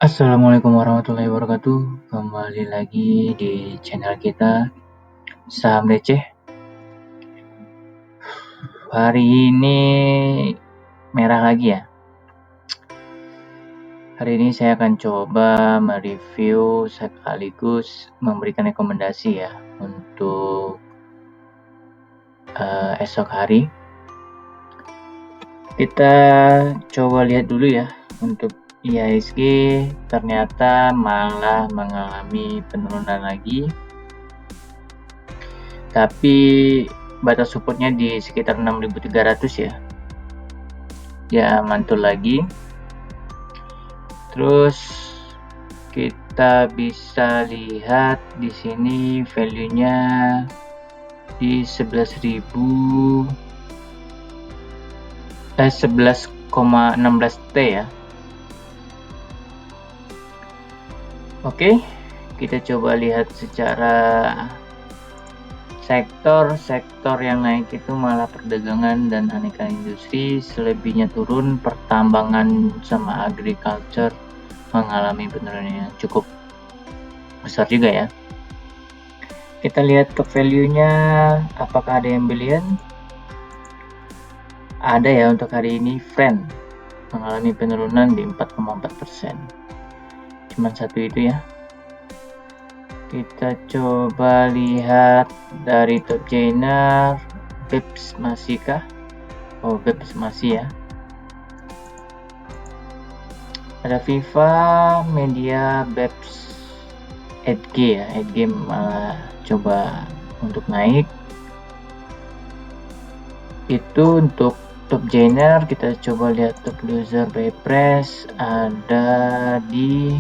Assalamualaikum warahmatullahi wabarakatuh. Kembali lagi di channel kita Saham Receh. Hari ini merah lagi ya. Hari ini saya akan coba mereview sekaligus memberikan rekomendasi ya untuk esok hari. Kita coba lihat dulu ya untuk IHSG ternyata malah mengalami penurunan lagi. Tapi batas supportnya di sekitar 6.300 ya. Ya mantul lagi. Terus kita bisa lihat di sini value-nya di 11,16 T ya. Oke, kita coba lihat secara sektor yang naik itu malah perdagangan dan aneka industri, selebihnya turun. Pertambangan sama agriculture mengalami penurunan yang cukup besar juga ya. Kita lihat ke value-nya, apakah ada yang belian? Ada ya untuk hari ini. Friend mengalami penurunan di 4,4%. Cuman satu itu ya. Kita coba lihat dari top gainer. BEPS masih kah? Oh, BEPS masih ya. Ada Viva, Media, BEPS, EDG ya. EDG malah coba untuk naik. Itu untuk top gainer. Kita coba lihat top loser by price. Ada di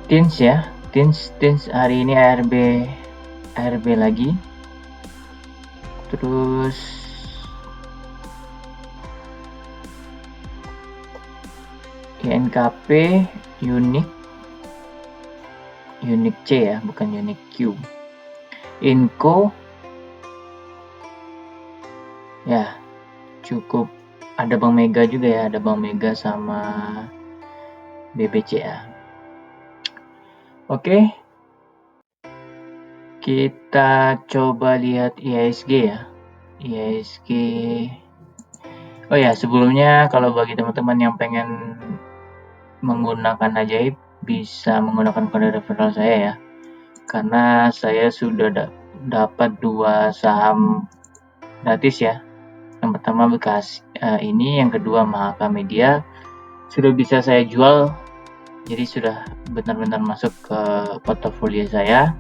Tins ya. Tins hari ini ARB lagi. Terus INKP, Unique C ya, bukan Unique Q. Inco ya cukup, ada Bank Mega juga ya, ada Bank Mega sama BBCA. Oke, kita coba lihat IHSG ya. IHSG. Oh ya, sebelumnya kalau bagi teman-teman yang pengen menggunakan ajaib, bisa menggunakan kode referral saya ya. Karena saya sudah dapat 2 saham gratis ya. Yang pertama bekas ini, yang kedua Mahaka Media sudah bisa saya jual, jadi sudah benar-benar masuk ke portofolio saya.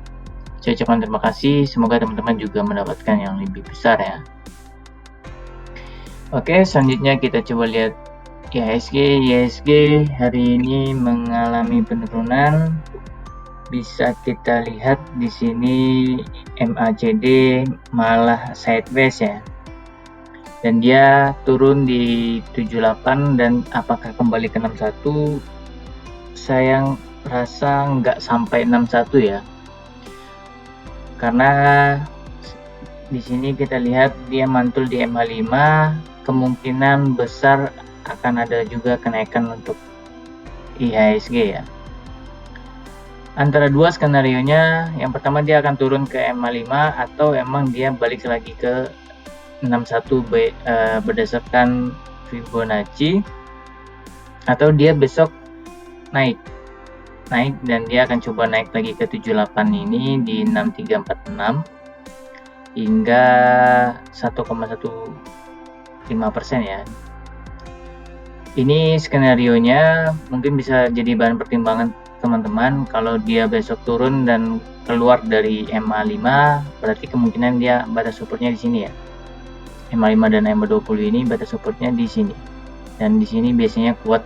Saya ucapkan terima kasih, semoga teman-teman juga mendapatkan yang lebih besar ya. Oke, selanjutnya kita coba lihat IHSG hari ini mengalami penurunan. Bisa kita lihat di sini MACD malah sideways ya. Dan dia turun di 78, dan apakah kembali ke 61? Saya rasa nggak sampai 61 ya. Karena di sini kita lihat dia mantul di MA5, kemungkinan besar akan ada juga kenaikan untuk IHSG ya. Antara dua skenario nya, yang pertama dia akan turun ke MA5 atau emang dia balik lagi ke 61 berdasarkan Fibonacci, atau dia besok naik dan dia akan coba naik lagi ke 78 ini di 6346 hingga 1,15% ya. Ini skenario nya mungkin bisa jadi bahan pertimbangan teman-teman. Kalau dia besok turun dan keluar dari MA5, berarti kemungkinan dia batas supportnya di sini ya. MA5 dan MA20 ini batas supportnya di sini, dan di sini biasanya kuat.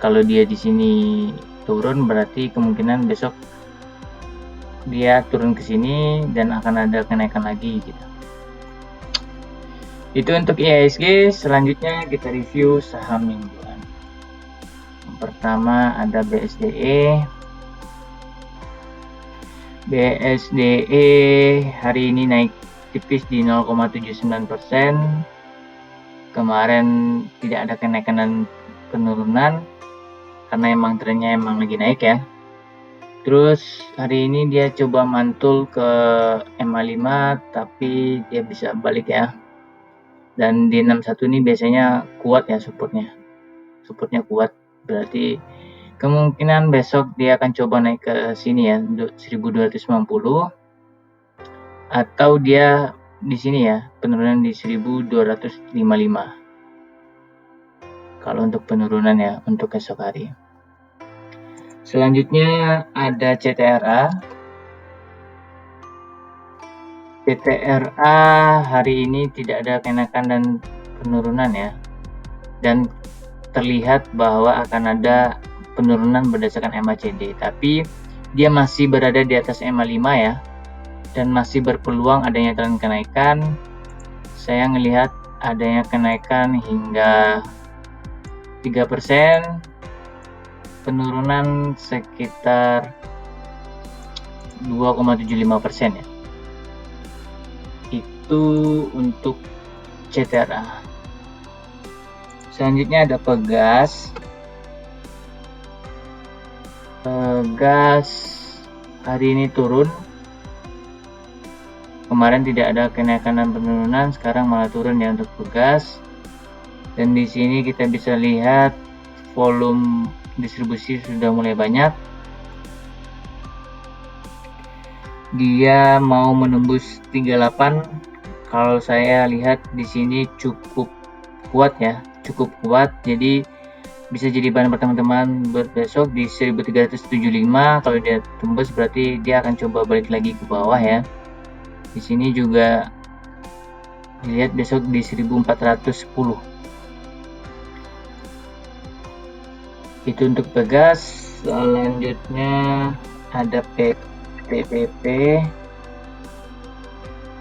Kalau dia di sini turun, berarti kemungkinan besok dia turun ke sini dan akan ada kenaikan lagi gitu. Itu untuk IHSG. Selanjutnya kita review saham mingguan. Yang pertama ada BSDE. BSDE hari ini naik tipis di 0,79%. kemarin tidak ada kenaikan dan penurunan karena emang trennya emang lagi naik ya. Terus hari ini dia coba mantul ke MA5 tapi dia bisa balik ya. Dan di 61 ini biasanya kuat ya supportnya kuat, berarti kemungkinan besok dia akan coba naik ke sini ya, 1290, atau dia di sini ya, penurunan di 1255 kalau untuk penurunan ya untuk esok hari. Selanjutnya ada CTRA. CTRA hari ini tidak ada kenaikan dan penurunan ya, dan terlihat bahwa akan ada penurunan berdasarkan MACD, tapi dia masih berada di atas MA5 ya, dan masih berpeluang adanya tren kenaikan. Saya melihat adanya kenaikan hingga 3%, penurunan sekitar 2,75% ya. Itu untuk CTRA. Selanjutnya ada Pegas. Pegas hari ini turun. Kemarin tidak ada kenaikan dan penurunan, sekarang malah turun ya untuk Pegas. Dan di sini kita bisa lihat volume distribusi sudah mulai banyak. Dia mau menembus 38. Kalau saya lihat di sini cukup kuat ya, cukup kuat. Jadi bisa jadi bahan buat teman-teman buat besok di 1375. Kalau dia tembus berarti dia akan coba balik lagi ke bawah ya. Di sini juga dilihat besok di 1410. Itu untuk Pegas. Selanjutnya ada PTPP.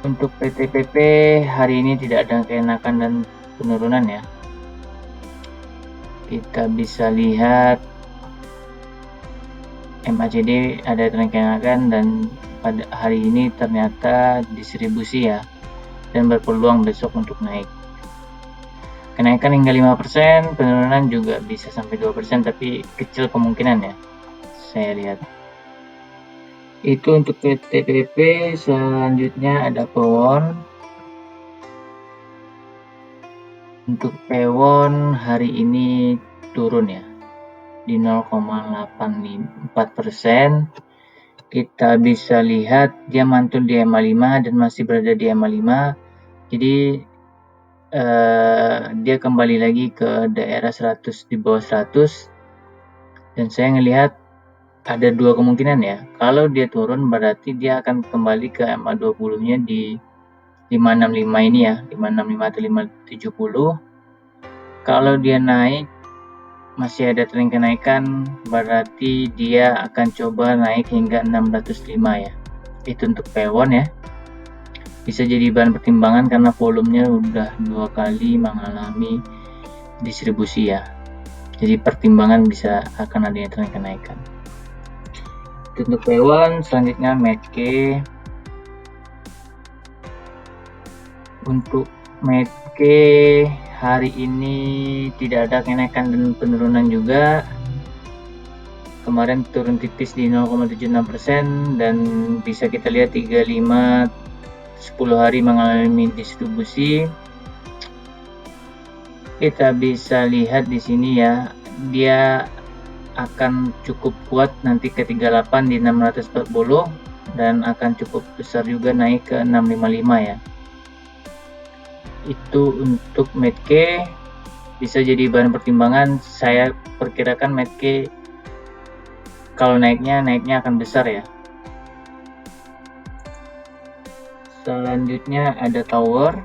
Untuk PTPP hari ini tidak ada kenaikan dan penurunan ya. Kita bisa lihat MACD ada tren kenaikan dan pada hari ini ternyata distribusi ya, dan berpeluang besok untuk naik. Kenaikan hingga 5%, penurunan juga bisa sampai 2%, tapi kecil kemungkinan ya, saya lihat. Itu untuk PTPP. Selanjutnya ada Pewon. Untuk Pewon hari ini turun ya, di 0,84%. Kita bisa lihat dia mantul di MA5 dan masih berada di MA5. Jadi dia kembali lagi ke daerah 100, di bawah 100, dan saya ngelihat ada dua kemungkinan ya. Kalau dia turun berarti dia akan kembali ke MA20 nya di 565 ini ya, 565 atau 570. Kalau dia naik masih ada tren kenaikan, berarti dia akan coba naik hingga 605 ya. Itu untuk Pewon ya. Bisa jadi bahan pertimbangan karena volumenya udah 2 kali mengalami distribusi ya. Jadi pertimbangan bisa akan adanya tren kenaikan. Itu untuk Pewon. Selanjutnya Medke. Untuk Medke hari ini tidak ada kenaikan dan penurunan juga. Kemarin turun tipis di 0,76% dan bisa kita lihat 35 10 hari mengalami distribusi. Kita bisa lihat di sini ya, dia akan cukup kuat nanti ke 38 di 640 dan akan cukup besar juga naik ke 655 ya. Itu untuk Medke, bisa jadi bahan pertimbangan. Saya perkirakan Medke kalau naiknya akan besar ya. Selanjutnya ada Tower.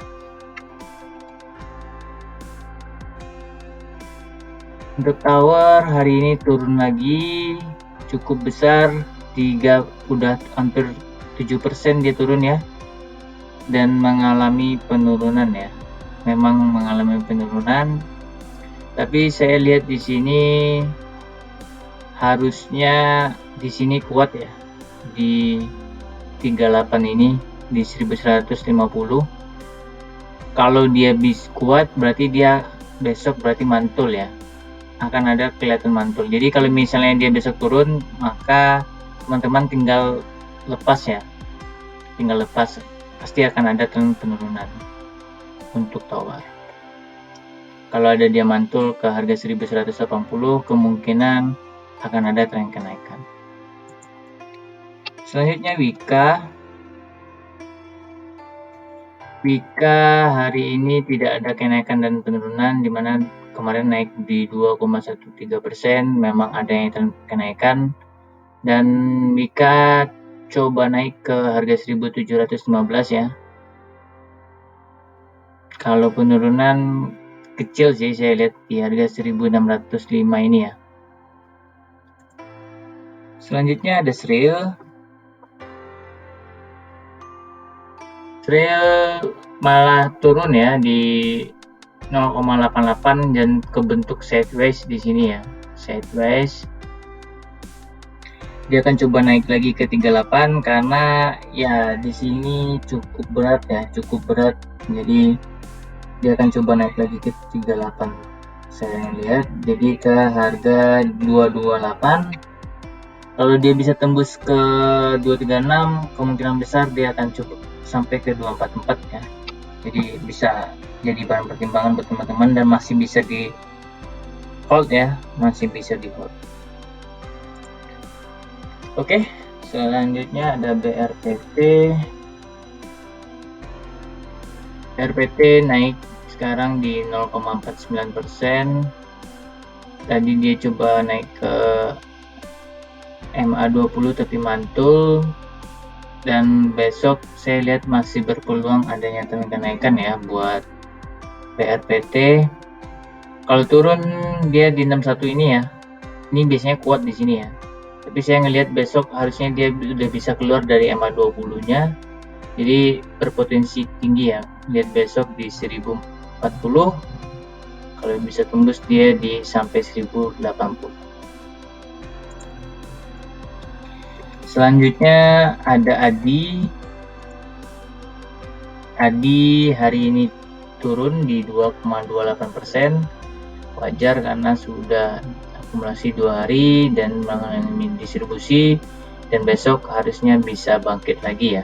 Untuk Tower hari ini turun lagi cukup besar, udah hampir 7% dia turun ya, dan mengalami penurunan ya. Memang mengalami penurunan, tapi saya lihat di sini harusnya di sini kuat ya, di 38 ini, di 1150. Kalau dia bisa kuat berarti dia besok berarti mantul ya, akan ada kelihatan mantul. Jadi kalau misalnya dia besok turun, maka teman-teman tinggal lepas ya, tinggal lepas, pasti akan ada tren penurunan untuk tower. Kalau ada dia mantul ke harga 1180, kemungkinan akan ada tren kenaikan. Selanjutnya Wika hari ini tidak ada kenaikan dan penurunan, di mana kemarin naik di 2,13%, memang ada yang tren kenaikan, dan Wika coba naik ke harga 1715 ya. Kalau penurunan kecil sih saya lihat di harga 1605 ini ya. Selanjutnya ada Sril malah turun ya di 0,88 dan kebentuk sideways di sini ya, sideways. Dia akan coba naik lagi ke 38 karena ya di sini cukup berat ya, cukup berat. Jadi dia akan coba naik lagi ke 38. Saya lihat jadi ke harga 228. Kalau dia bisa tembus ke 236, kemungkinan besar dia akan cukup sampai ke 244 ya. Jadi bisa jadi bahan pertimbangan buat teman-teman dan masih bisa di hold ya, masih bisa di hold. Oke, selanjutnya ada BRPT. BRPT naik sekarang di 0,49%. Tadi dia coba naik ke MA20 tapi mantul, dan besok saya lihat masih berpeluang adanya tren kenaikan ya buat BRPT. Kalau turun dia di 61 ini ya, ini biasanya kuat di sini ya, tapi saya ngelihat besok harusnya dia udah bisa keluar dari MA20 nya, jadi berpotensi tinggi ya, lihat besok di 1040, kalau bisa tembus dia di sampai 1080. Selanjutnya ada Adi hari ini turun di 2,28%, wajar karena sudah akumulasi 2 hari dan mengalami distribusi, dan besok harusnya bisa bangkit lagi ya.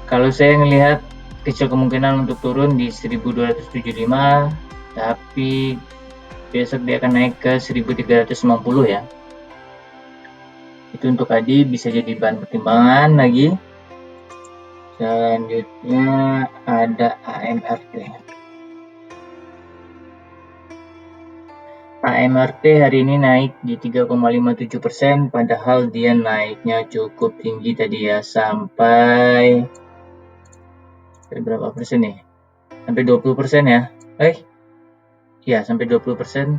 Kalau saya melihat kecil kemungkinan untuk turun di 1275, tapi besok dia akan naik ke 1350 ya. Itu untuk Adi bisa jadi bahan pertimbangan lagi. Selanjutnya ada AMRT. AMRT hari ini naik di 3,57%, padahal dia naiknya cukup tinggi tadi ya, sampai berapa persen nih? Sampai 20% ya. Ya, sampai 20%.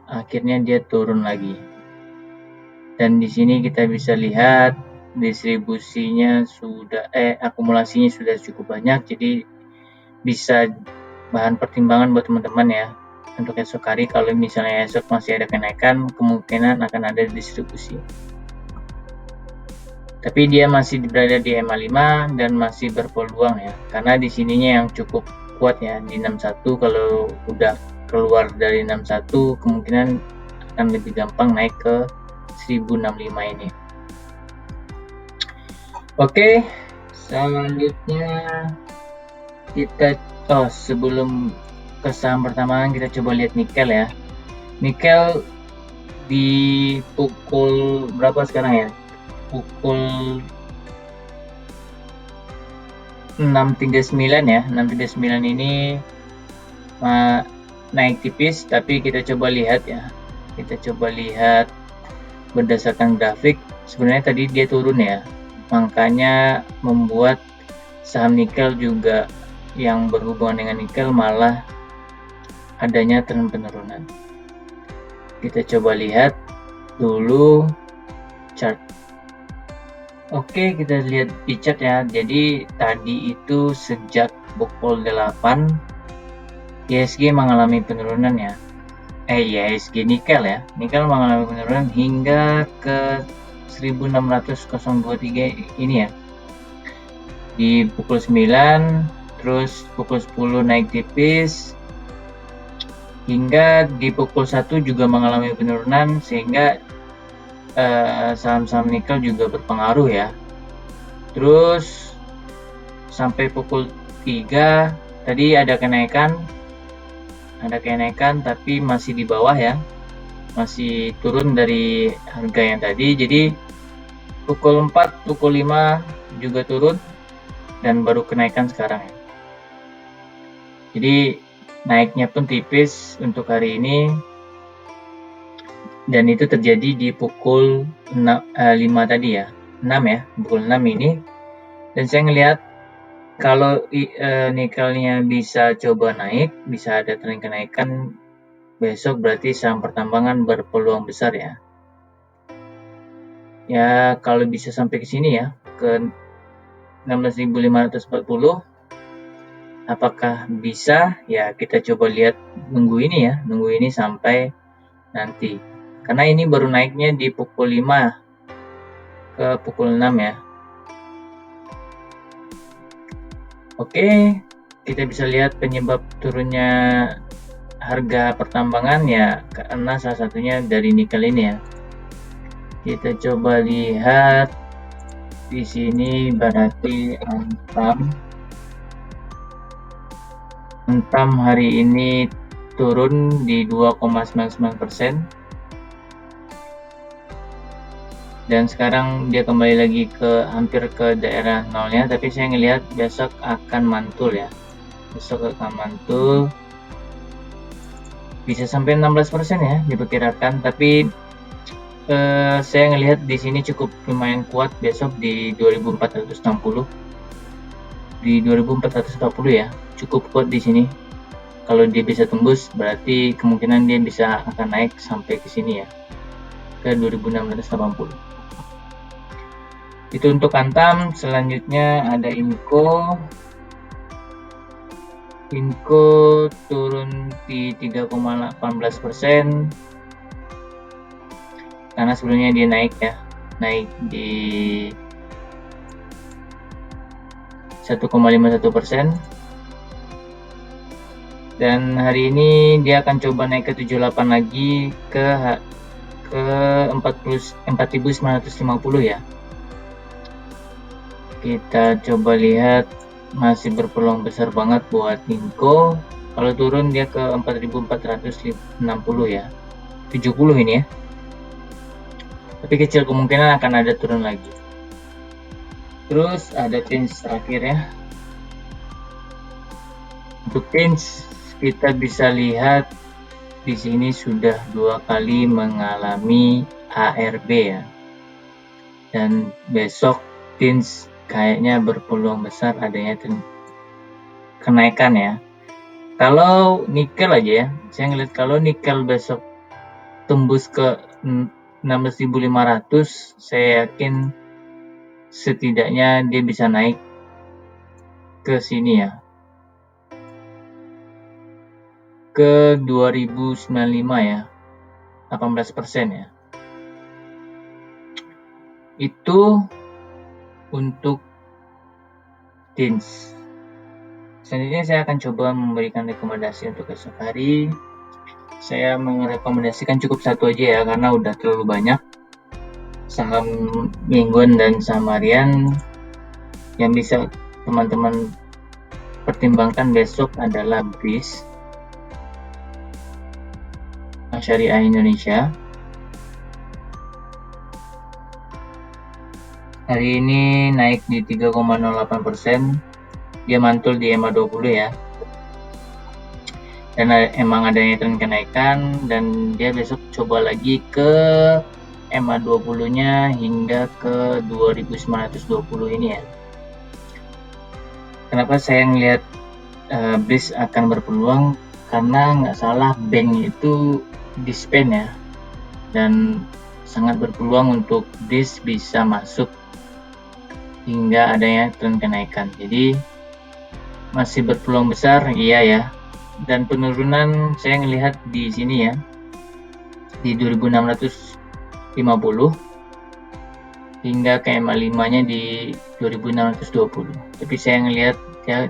Akhirnya dia turun lagi. Dan di sini kita bisa lihat distribusinya sudah akumulasinya sudah cukup banyak, jadi bisa bahan pertimbangan buat teman-teman ya untuk esok hari. Kalau misalnya esok masih ada kenaikan, kemungkinan akan ada distribusi, tapi dia masih berada di MA5 dan masih berpeluang ya, karena di sininya yang cukup kuat ya di 61. Kalau udah keluar dari 61, kemungkinan akan lebih gampang naik ke 1065 ini. Oke, selanjutnya kita sebelum ke saham pertama kita coba lihat nikel ya. Nikel di pukul berapa sekarang ya? Pukul 6.39 ya. 6.39 ini naik tipis, tapi kita coba lihat ya. Kita coba lihat berdasarkan grafik, sebenarnya tadi dia turun ya, makanya membuat saham nikel juga yang berhubungan dengan nikel malah adanya tren penurunan. Kita coba lihat dulu chart. Oke, kita lihat di chart ya. Jadi tadi itu sejak pukul 8 IHSG mengalami penurunan ya. IHSG nikel ya, nikel mengalami penurunan hingga ke 16.023 ini ya, di pukul 9, terus pukul 10 naik tipis, hingga di pukul 1 juga mengalami penurunan, sehingga saham-saham nikel juga berpengaruh ya. Terus sampai pukul 3 tadi ada kenaikan tapi masih di bawah ya, masih turun dari harga yang tadi. Jadi pukul 4, pukul 5 juga turun dan baru kenaikan sekarang ya. Jadi naiknya pun tipis untuk hari ini, dan itu terjadi di pukul 5 tadi ya, 6 ya, pukul 6 ini. Dan saya ngelihat kalau nikelnya bisa coba naik, bisa ada tren kenaikan besok, berarti saham pertambangan berpeluang besar ya. Ya kalau bisa sampai ke sini ya, ke 16.540, apakah bisa? Ya kita coba lihat, nunggu ini sampai nanti. Karena ini baru naiknya di pukul 5 ke pukul 6 ya. Oke, kita bisa lihat penyebab turunnya harga pertambangan ya, karena salah satunya dari nikel ini ya. Kita coba lihat di sini, berarti Antam hari ini turun di 2,99%, dan sekarang dia kembali lagi ke hampir ke daerah nolnya, tapi saya ngelihat besok akan mantul ya, bisa sampai 16% ya diperkirakan. Tapi saya ngelihat di sini cukup lumayan kuat besok di 2460, ya, cukup kuat di sini. Kalau dia bisa tembus, berarti kemungkinan dia bisa akan naik sampai ke sini ya, ke 2680. Itu untuk Antam. Selanjutnya ada Inco turun di 3,18%, karena sebelumnya dia naik di 1,51%, dan hari ini dia akan coba naik ke 78 lagi, ke 4.950 ya. Kita coba lihat, masih berpeluang besar banget buat Inco. Kalau turun dia ke 4.460 ya, 70 ini ya, tapi kecil kemungkinan akan ada turun lagi. Terus ada Tins terakhir ya. Untuk Tins kita bisa lihat di sini sudah 2 kali mengalami ARB ya, dan besok Tins kayaknya berpeluang besar adanya kenaikan ya. Kalau nikel aja ya, saya ngeliat kalau nikel besok tembus ke 16.500, saya yakin setidaknya dia bisa naik ke sini ya, ke 2095 ya, 18% ya. Itu untuk Tins. Selanjutnya saya akan coba memberikan rekomendasi untuk esok hari. Saya merekomendasikan cukup satu aja ya, karena udah terlalu banyak. Saham mingguan dan saham harian yang bisa teman-teman pertimbangkan besok adalah BRIS, Syariah Indonesia. Hari ini naik di 3,08%, dia mantul di EMA 20 ya, dan emang adanya tren kenaikan, dan dia besok coba lagi ke EMA 20 nya hingga ke 2920 ini ya. Kenapa saya ngelihat BRIS akan berpeluang? Karena nggak salah bank itu disband ya, dan sangat berpeluang untuk BRIS bisa masuk hingga adanya tren kenaikan. Jadi masih berpeluang besar, iya ya. Dan penurunan saya ngelihat di sini ya, di 2650. hingga ke EMA 5-nya di 2620. Tapi saya ngelihat dia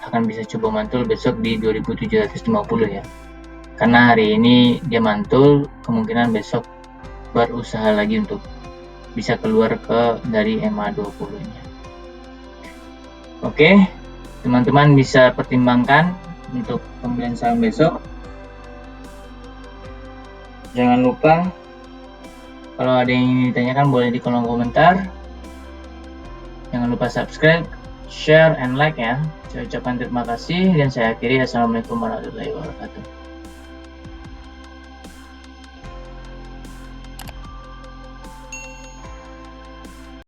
akan bisa coba mantul besok di 2750 ya. Karena hari ini dia mantul, kemungkinan besok berusaha lagi untuk bisa keluar dari EMA 20-nya. Oke, teman-teman bisa pertimbangkan untuk pembelian saham besok. Jangan lupa kalau ada yang ingin ditanyakan boleh di kolom komentar. Jangan lupa subscribe, share, and like ya. Saya ucapkan terima kasih dan saya akhiri. Assalamualaikum warahmatullahi wabarakatuh.